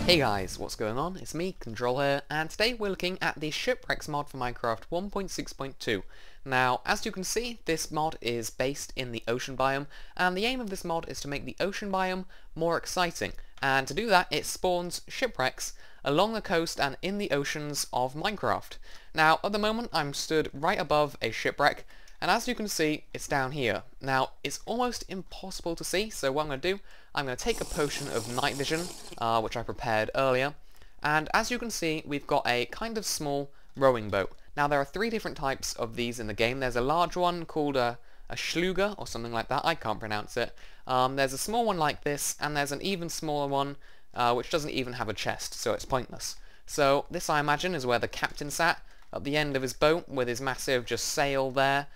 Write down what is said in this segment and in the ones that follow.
Hey guys, what's going on? It's me, Control here, and today we're looking at the Shipwrecks mod for Minecraft 1.6.2. Now, as you can see, this mod is based in the ocean biome, and the aim of this mod is to make the ocean biome more exciting. And to do that, it spawns shipwrecks along the coast and in the oceans of Minecraft. Now, at the moment, I'm stood right above a shipwreck, and as you can see, it's down here. Now, it's almost impossible to see, so what I'm going to do, I'm going to take a potion of night vision, which I prepared earlier, and as you can see, we've got a kind of small rowing boat. Now, there are three different types of these in the game. There's a large one called a Schluger, or something like that, I can't pronounce it. There's a small one like this, and there's an even smaller one, which doesn't even have a chest, so it's pointless. So, this, I imagine, is where the captain sat, at the end of his boat, with his massive just sail there.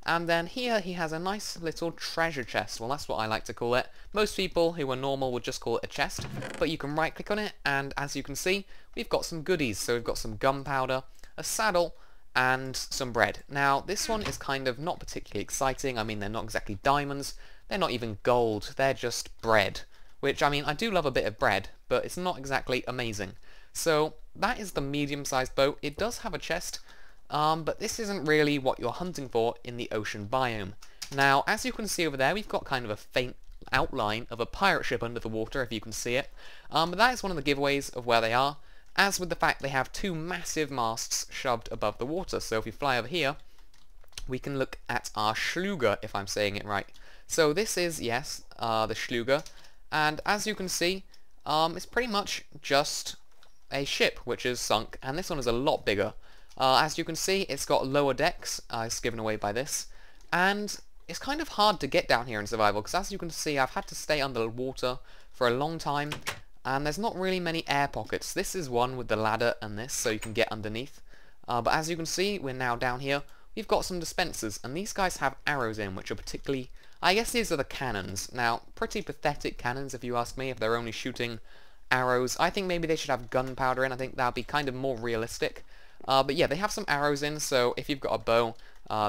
And then here he has a nice little treasure chest. Well, that's what I like to call it. Most people who are normal would just call it a chest, but you can right click on it, and as you can see, we've got some goodies. So we've got some gunpowder, a saddle, and some bread. Now, this one is kind of not particularly exciting. I mean, they're not exactly diamonds, they're not even gold, they're just bread. Which, I mean, I do love a bit of bread, but it's not exactly amazing. So, that is the medium-sized boat. It does have a chest, but this isn't really what you're hunting for in the ocean biome. Now, as you can see over there, we've got kind of a faint outline of a pirate ship under the water, if you can see it. But that is one of the giveaways of where they are, as with the fact they have two massive masts shoved above the water. So if we fly over here, we can look at our Schluger, if I'm saying it right. So this is, yes, the Schluger, and as you can see, it's pretty much just a ship which is sunk, and this one is a lot bigger. As you can see, it's got lower decks, it's given away by this, and it's kind of hard to get down here in survival, because as you can see, I've had to stay under the water for a long time, and there's not really many air pockets. This is one with the ladder and this, so you can get underneath. But as you can see, we're now down here. We've got some dispensers, and these guys have arrows in, which are particularly... I guess these are the cannons. Now, pretty pathetic cannons, if you ask me, if they're only shooting arrows. I think maybe they should have gunpowder in. I think that would be kind of more realistic. But yeah, they have some arrows in, so if you've got a bow,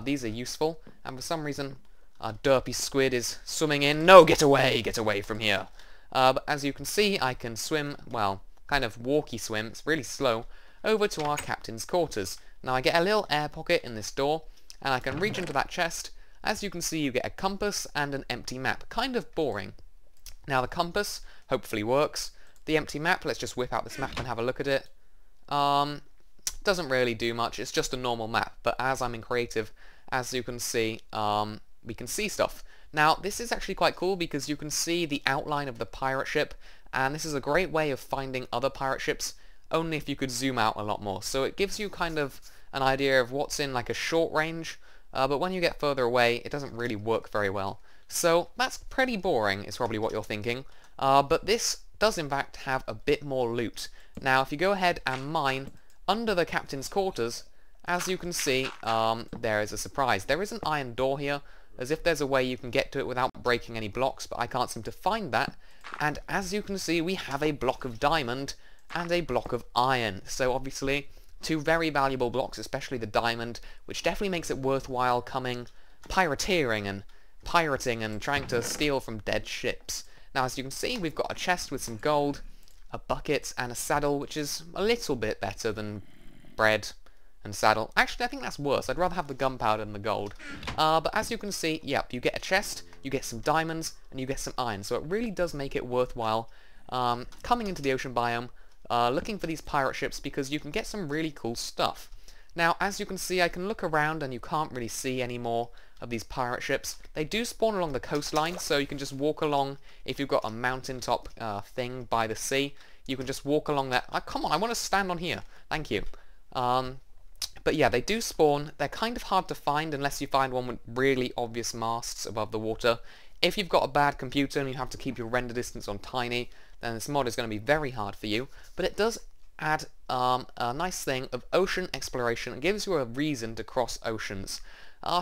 these are useful. And for some reason, a derpy squid is swimming in. No, get away from here. But as you can see, I can swim, well, kind of walkie swim, it's really slow, over to our captain's quarters. Now I get a little air pocket in this door, and I can reach into that chest. As you can see, you get a compass and an empty map. Kind of boring. Now the compass hopefully works. The empty map, let's just whip out this map and have a look at it. Doesn't really do much, it's just a normal map, but as I'm in creative, as you can see, we can see stuff. Now, this is actually quite cool because you can see the outline of the pirate ship, and this is a great way of finding other pirate ships, only if you could zoom out a lot more. So it gives you kind of an idea of what's in like a short range, but when you get further away, it doesn't really work very well. So that's pretty boring, is probably what you're thinking, but this does in fact have a bit more loot. Now, if you go ahead and mine under the captain's quarters, as you can see, there is a surprise. There is an iron door here, as if there's a way you can get to it without breaking any blocks, but I can't seem to find that. And as you can see, we have a block of diamond and a block of iron. So obviously, two very valuable blocks, especially the diamond, which definitely makes it worthwhile coming pirating and trying to steal from dead ships. Now, as you can see, we've got a chest with some gold, a bucket, and a saddle, which is a little bit better than bread and saddle. Actually, I think that's worse. I'd rather have the gunpowder than the gold. But as you can see, yep, you get a chest, you get some diamonds, and you get some iron. So it really does make it worthwhile coming into the ocean biome, looking for these pirate ships, because you can get some really cool stuff. Now, as you can see, I can look around and you can't really see any more of these pirate ships. They do spawn along the coastline, so you can just walk along. If you've got a mountaintop thing by the sea, you can just walk along that. Come on, I want to stand on here. Thank you. But yeah, they do spawn. They're kind of hard to find unless you find one with really obvious masts above the water. If you've got a bad computer and you have to keep your render distance on tiny, then this mod is going to be very hard for you. But it does add a nice thing of ocean exploration. It gives you a reason to cross oceans.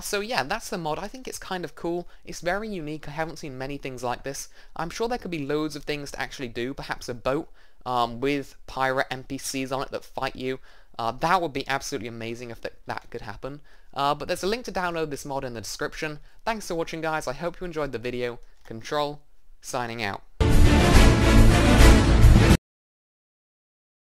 So yeah, that's the mod. I think it's kind of cool. It's very unique. I haven't seen many things like this. I'm sure there could be loads of things to actually do. Perhaps a boat with pirate NPCs on it that fight you. That would be absolutely amazing if that could happen. But there's a link to download this mod in the description. Thanks for watching, guys. I hope you enjoyed the video. Control, signing out.